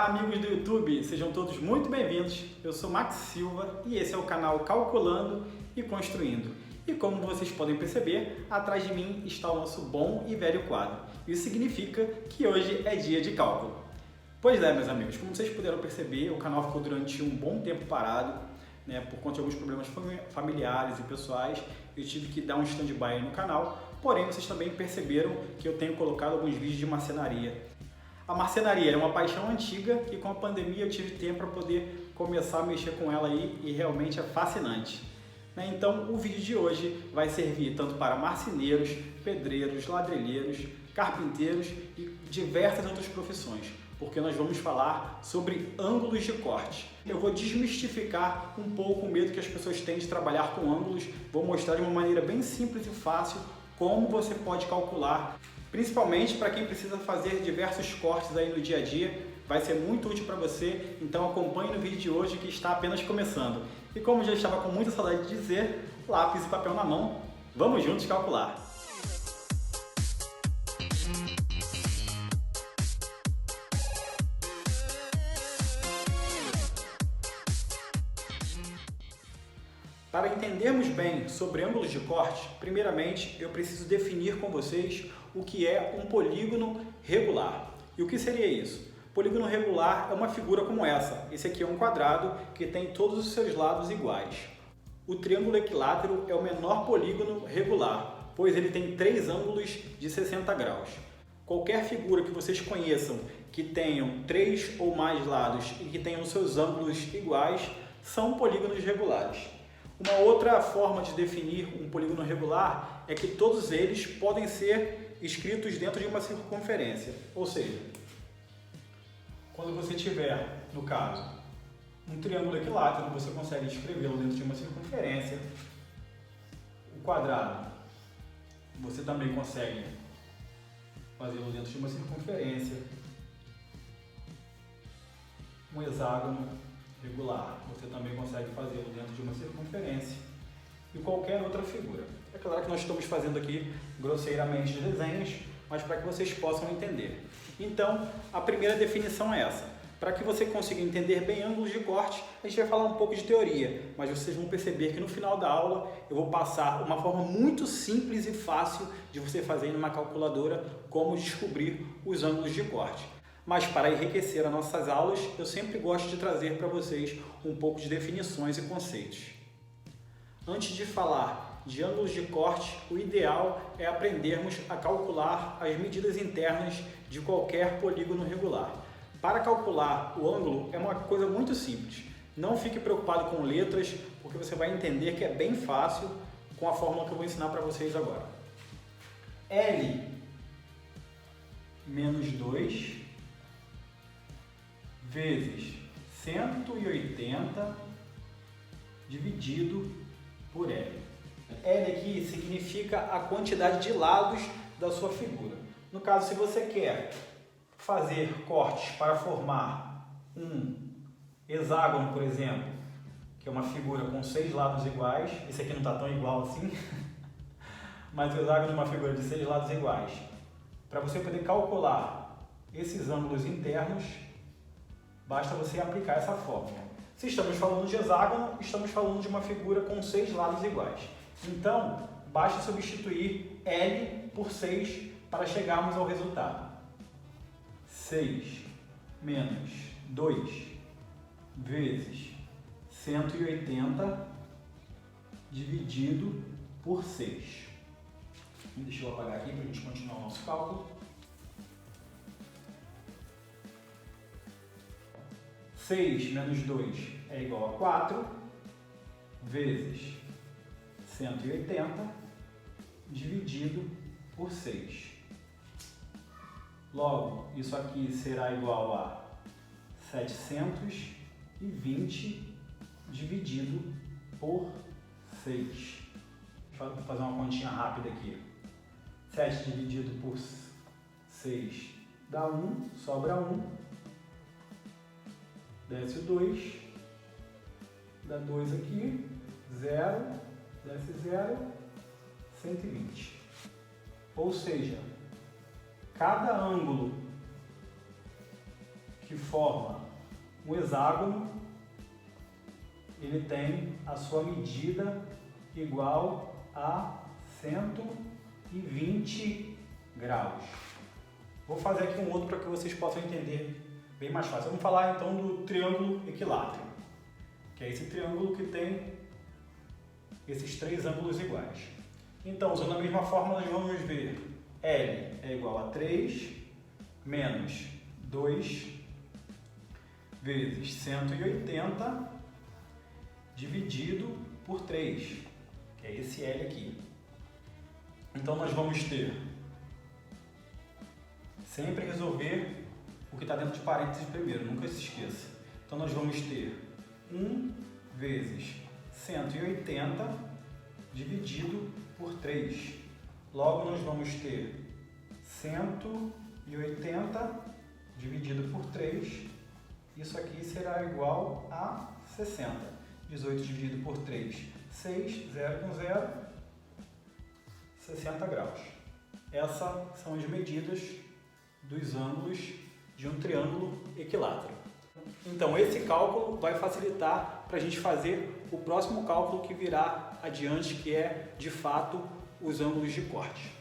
Olá amigos do YouTube, sejam todos muito bem-vindos. Eu sou Max Silva e esse é o canal Calculando e Construindo. E como vocês podem perceber, atrás de mim está o nosso bom e velho quadro. Isso significa que hoje é dia de cálculo. Pois é, meus amigos, como vocês puderam perceber, o canal ficou durante um bom tempo parado, por conta de alguns problemas familiares e pessoais. Eu tive que dar um stand-by no canal, porém vocês também perceberam que eu tenho colocado alguns vídeos de marcenaria. A marcenaria é uma paixão antiga e com a pandemia eu tive tempo para poder começar a mexer com ela aí e realmente é fascinante. Então o vídeo de hoje vai servir tanto para marceneiros, pedreiros, ladrilheiros, carpinteiros e diversas outras profissões, porque nós vamos falar sobre ângulos de corte. Eu vou desmistificar um pouco o medo que as pessoas têm de trabalhar com ângulos, vou mostrar de uma maneira bem simples e fácil como você pode calcular, principalmente para quem precisa fazer diversos cortes aí no dia a dia, vai ser muito útil para você, então acompanhe no vídeo de hoje que está apenas começando. E como já estava com muita saudade de dizer, lápis e papel na mão, vamos juntos calcular! Para entendermos bem sobre ângulos de corte, primeiramente eu preciso definir com vocês o que é um polígono regular. E o que seria isso? Polígono regular é uma figura como essa. Esse aqui é um quadrado que tem todos os seus lados iguais. O triângulo equilátero é o menor polígono regular, pois ele tem 3 ângulos de 60 graus. Qualquer figura que vocês conheçam que tenham 3 ou mais lados e que tenham seus ângulos iguais são polígonos regulares. Uma outra forma de definir um polígono regular é que todos eles podem ser escritos dentro de uma circunferência. Ou seja, quando você tiver, no caso, um triângulo equilátero, você consegue escrevê-lo dentro de uma circunferência. O quadrado, você também consegue fazê-lo dentro de uma circunferência. Um hexágono regular, você também consegue fazê-lo dentro de uma circunferência e qualquer outra figura. É claro que nós estamos fazendo aqui grosseiramente desenhos, mas para que vocês possam entender. Então, a primeira definição é essa. Para que você consiga entender bem ângulos de corte, a gente vai falar um pouco de teoria, mas vocês vão perceber que no final da aula eu vou passar uma forma muito simples e fácil de você fazer numa calculadora como descobrir os ângulos de corte. Mas para enriquecer as nossas aulas, eu sempre gosto de trazer para vocês um pouco de definições e conceitos. Antes de falar de ângulos de corte, o ideal é aprendermos a calcular as medidas internas de qualquer polígono regular. Para calcular o ângulo é uma coisa muito simples. Não fique preocupado com letras, porque você vai entender que é bem fácil com a fórmula que eu vou ensinar para vocês agora. L menos 2 vezes 180 dividido por L. L aqui significa a quantidade de lados da sua figura. No caso, se você quer fazer cortes para formar um hexágono, por exemplo, que é uma figura com 6 lados iguais, esse aqui não está tão igual assim, mas o hexágono é uma figura de 6 lados iguais. Para você poder calcular esses ângulos internos, basta você aplicar essa fórmula. Se estamos falando de hexágono, estamos falando de uma figura com 6 lados iguais. Então, basta substituir L por 6 para chegarmos ao resultado. 6 menos 2 vezes 180 dividido por 6. Deixa eu apagar aqui para a gente continuar o nosso cálculo. 6 menos 2 é igual a 4, vezes 180, dividido por 6. Logo, isso aqui será igual a 720 dividido por 6. Vou fazer uma continha rápida aqui. 7 dividido por 6 dá 1, sobra 1. Desce o 2, dá 2 aqui, 0, desce 0, 120. Ou seja, cada ângulo que que forma um hexágono, ele tem a sua medida igual a 120 graus. Vou fazer aqui um outro para que vocês possam entender bem mais fácil. Vamos falar então do triângulo equilátero, que é esse triângulo que tem esses três ângulos iguais. Então, usando a mesma fórmula, nós vamos ver L é igual a 3 menos 2 vezes 180 dividido por 3, que é esse L aqui. Então, nós vamos ter, sempre resolver o que está dentro de parênteses primeiro, nunca se esqueça. Então, nós vamos ter 1 vezes 180 dividido por 3. Logo, nós vamos ter 180 dividido por 3. Isso aqui será igual a 60. 18 dividido por 3, 6, 0 com 0, 60 graus. Essas são as medidas dos ângulos de um triângulo equilátero. Então, esse cálculo vai facilitar para a gente fazer o próximo cálculo que virá adiante, que é, de fato, os ângulos de corte.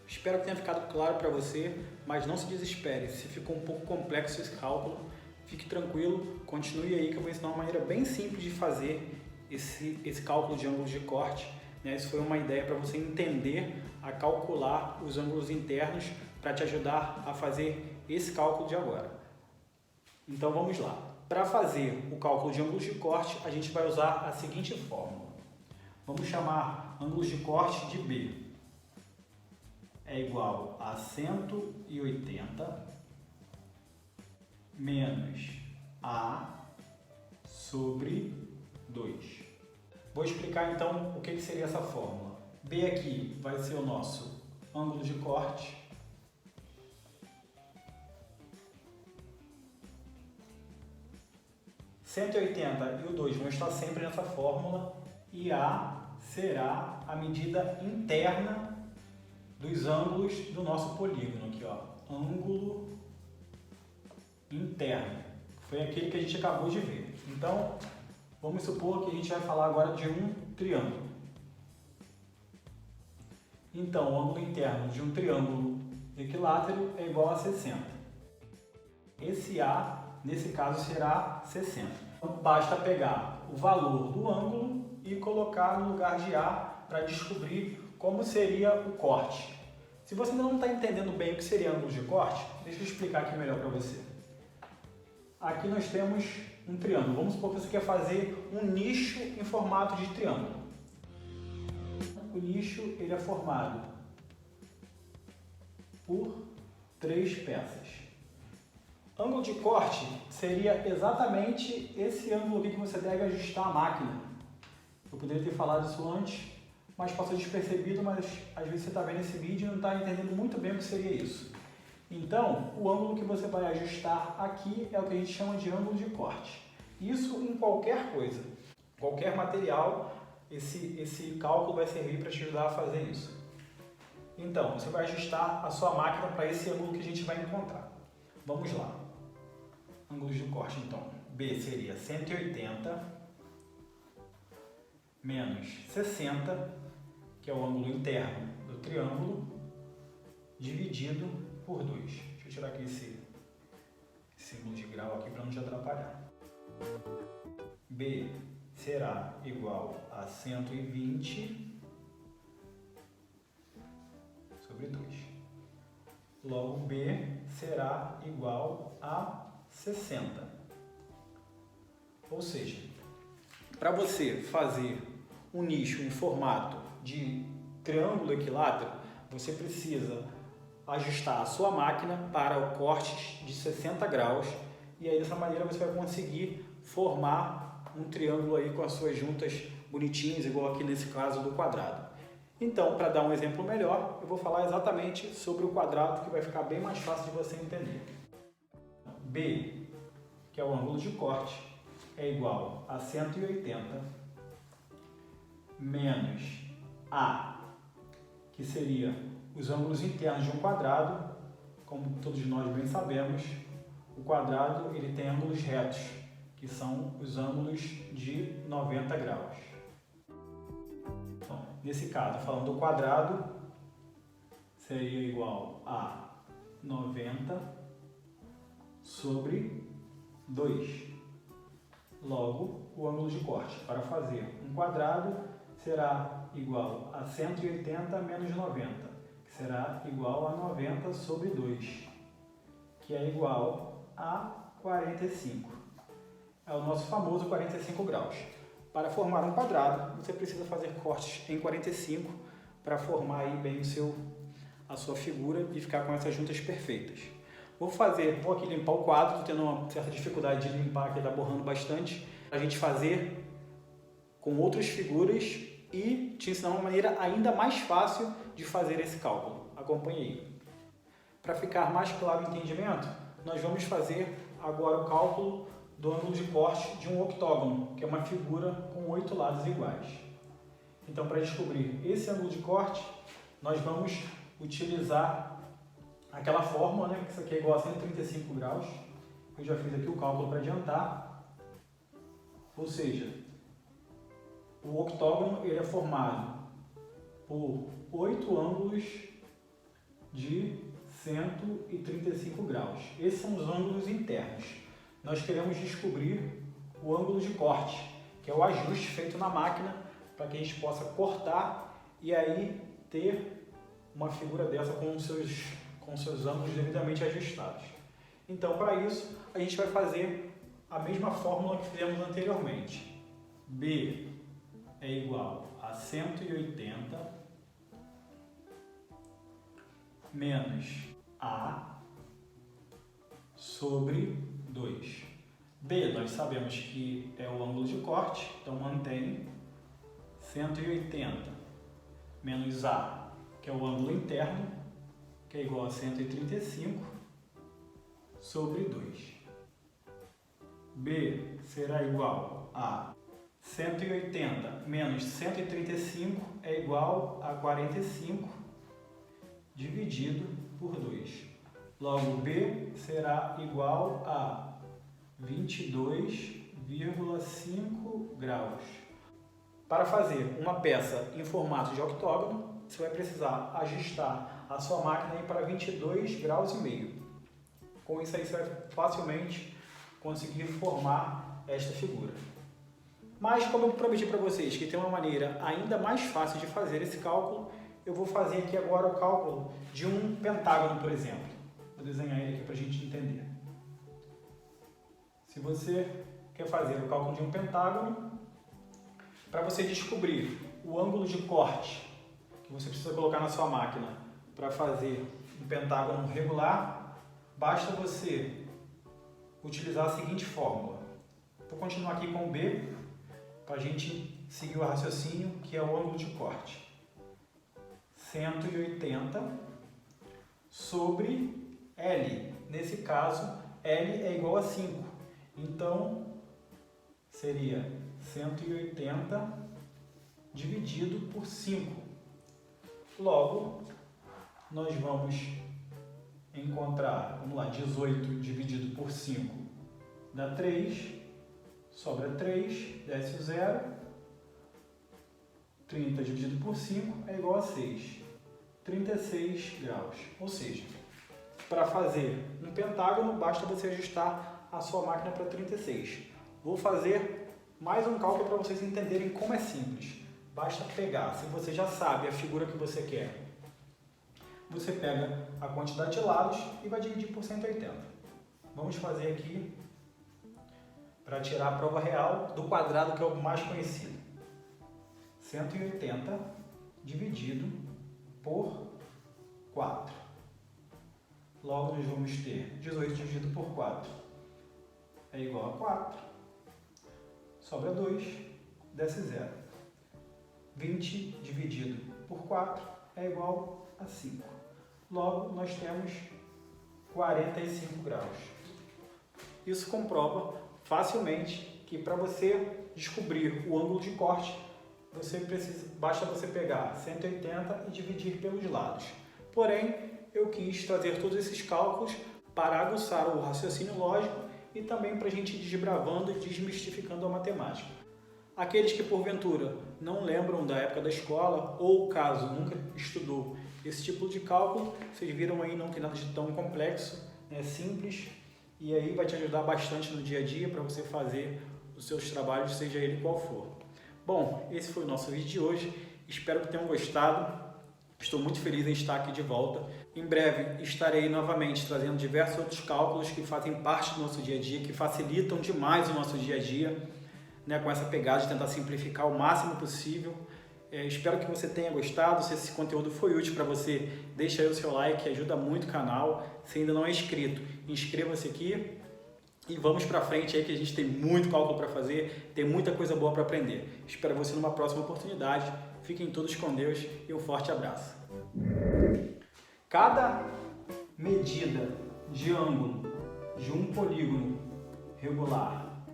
Espero que tenha ficado claro para você, mas não se desespere. Se ficou um pouco complexo esse cálculo, fique tranquilo, continue aí que eu vou ensinar uma maneira bem simples de fazer esse cálculo de ângulos de corte. Isso foi uma ideia para você entender a calcular os ângulos internos para te ajudar a fazer esse cálculo de agora. Então vamos lá. Para fazer o cálculo de ângulos de corte, a gente vai usar a seguinte fórmula. Vamos chamar ângulos de corte de B. É igual a 180 menos A sobre 2. Vou explicar então o que seria essa fórmula. B aqui vai ser o nosso ângulo de corte. E 180 e o 2 vão estar sempre nessa fórmula e A será a medida interna dos ângulos do nosso polígono aqui, ó. Ângulo interno, foi aquele que a gente acabou de ver. Então, vamos supor que a gente vai falar agora de um triângulo. Então, o ângulo interno de um triângulo equilátero é igual a 60. Esse A, nesse caso, será 60. Então, basta pegar o valor do ângulo e colocar no lugar de A para descobrir como seria o corte. Se você ainda não está entendendo bem o que seria ângulo de corte, deixa eu explicar aqui melhor para você. Aqui nós temos um triângulo. Vamos supor que você quer fazer um nicho em formato de triângulo. O nicho ele é formado por 3 peças. Ângulo de corte seria exatamente esse ângulo aqui que você deve ajustar a máquina. Eu poderia ter falado isso antes, mas passou despercebido, mas às vezes você está vendo esse vídeo e não está entendendo muito bem o que seria isso. Então, o ângulo que você vai ajustar aqui é o que a gente chama de ângulo de corte. Isso em qualquer coisa, qualquer material, esse cálculo vai servir para te ajudar a fazer isso. Então, você vai ajustar a sua máquina para esse ângulo que a gente vai encontrar. Vamos lá. Ângulos de corte, então. B seria 180 menos 60, que é o ângulo interno do triângulo, dividido por 2. Deixa eu tirar aqui esse símbolo de grau aqui para não te atrapalhar. B será igual a 120 sobre 2. Logo, B será igual a 60. Ou seja, para você fazer um nicho em formato de triângulo equilátero, você precisa ajustar a sua máquina para o corte de 60 graus e aí dessa maneira você vai conseguir formar um triângulo aí com as suas juntas bonitinhas, igual aqui nesse caso do quadrado. Então, para dar um exemplo melhor, eu vou falar exatamente sobre o quadrado que vai ficar bem mais fácil de você entender. B, que é o ângulo de corte, é igual a 180 menos A, que seria os ângulos internos de um quadrado, como todos nós bem sabemos, o quadrado ele tem ângulos retos, que são os ângulos de 90 graus. Então, nesse caso, falando do quadrado, seria igual a 90 sobre 2. Logo, o ângulo de corte para fazer um quadrado será igual a 180 menos 90, que será igual a 90 sobre 2, que é igual a 45. É o nosso famoso 45 graus. Para formar um quadrado, você precisa fazer cortes em 45 para formar aí bem a sua figura e ficar com essas juntas perfeitas. Vou aqui limpar o quadro, estou tendo uma certa dificuldade de limpar aqui, está borrando bastante. A gente fazer com outras figuras e te ensinar uma maneira ainda mais fácil de fazer esse cálculo. Acompanhe aí. Para ficar mais claro o entendimento, nós vamos fazer agora o cálculo do ângulo de corte de um octógono, que é uma figura com 8 lados iguais. Então, para descobrir esse ângulo de corte, nós vamos utilizar aquela fórmula, né, que isso aqui é igual a 135 graus. Eu já fiz aqui o cálculo para adiantar. Ou seja, o octógono ele é formado por 8 ângulos de 135 graus. Esses são os ângulos internos. Nós queremos descobrir o ângulo de corte, que é o ajuste feito na máquina para que a gente possa cortar e aí ter uma figura dessa com seus ângulos devidamente ajustados. Então, para isso, a gente vai fazer a mesma fórmula que fizemos anteriormente. B é igual a 180 menos A sobre 2. B, nós sabemos que é o ângulo de corte, então mantém 180 menos A, que é o ângulo interno, que é igual a 135 sobre 2. B será igual a 180 menos 135 é igual a 45 dividido por 2. Logo, B será igual a 22,5 graus. Para fazer uma peça em formato de octógono, você vai precisar ajustar a sua máquina para 22 graus e meio. Com isso aí você vai facilmente conseguir formar esta figura. Mas como eu prometi para vocês que tem uma maneira ainda mais fácil de fazer esse cálculo, eu vou fazer aqui agora o cálculo de um pentágono, por exemplo. Vou desenhar ele aqui para a gente entender. Se você quer fazer o cálculo de um pentágono, para você descobrir o ângulo de corte que você precisa colocar na sua máquina para fazer um pentágono regular, basta você utilizar a seguinte fórmula. Vou continuar aqui com o B, para a gente seguir o raciocínio, que é o ângulo de corte. 180 sobre L. Nesse caso, L é igual a 5. Então, seria 180 dividido por 5. Logo, nós vamos encontrar, vamos lá, 18 dividido por 5 dá 3, sobra 3, desce o 0, 30 dividido por 5 é igual a 6, 36 graus. Ou seja, para fazer um pentágono, basta você ajustar a sua máquina para 36. Vou fazer mais um cálculo para vocês entenderem como é simples. Basta pegar, se você já sabe a figura que você quer, você pega a quantidade de lados e vai dividir por 180. Vamos fazer aqui para tirar a prova real do quadrado, que é o mais conhecido. 180 dividido por 4. Logo, nós vamos ter 18 dividido por 4 é igual a 4. Sobra 2, desce 0. 20 dividido por 4 é igual a 5. Logo, nós temos 45 graus. Isso comprova facilmente que para você descobrir o ângulo de corte, basta você pegar 180 e dividir pelos lados. Porém, eu quis trazer todos esses cálculos para aguçar o raciocínio lógico e também para a gente ir desbravando e desmistificando a matemática. Aqueles que porventura não lembram da época da escola ou caso nunca estudou esse tipo de cálculo, vocês viram aí, não tem nada de tão complexo, é simples e aí vai te ajudar bastante no dia a dia para você fazer os seus trabalhos, seja ele qual for. Bom, esse foi o nosso vídeo de hoje, espero que tenham gostado, estou muito feliz em estar aqui de volta. Em breve estarei novamente trazendo diversos outros cálculos que fazem parte do nosso dia a dia, que facilitam demais o nosso dia a dia, né, com essa pegada de tentar simplificar o máximo possível. Espero que você tenha gostado. Se esse conteúdo foi útil para você, deixa aí o seu like, ajuda muito o canal. Se ainda não é inscrito, inscreva-se aqui e vamos para frente aí que a gente tem muito cálculo para fazer, tem muita coisa boa para aprender. Espero você numa próxima oportunidade. Fiquem todos com Deus e um forte abraço. Cada medida de ângulo de um polígono regular,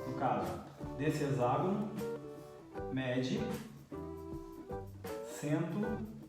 no caso desse hexágono, mede 180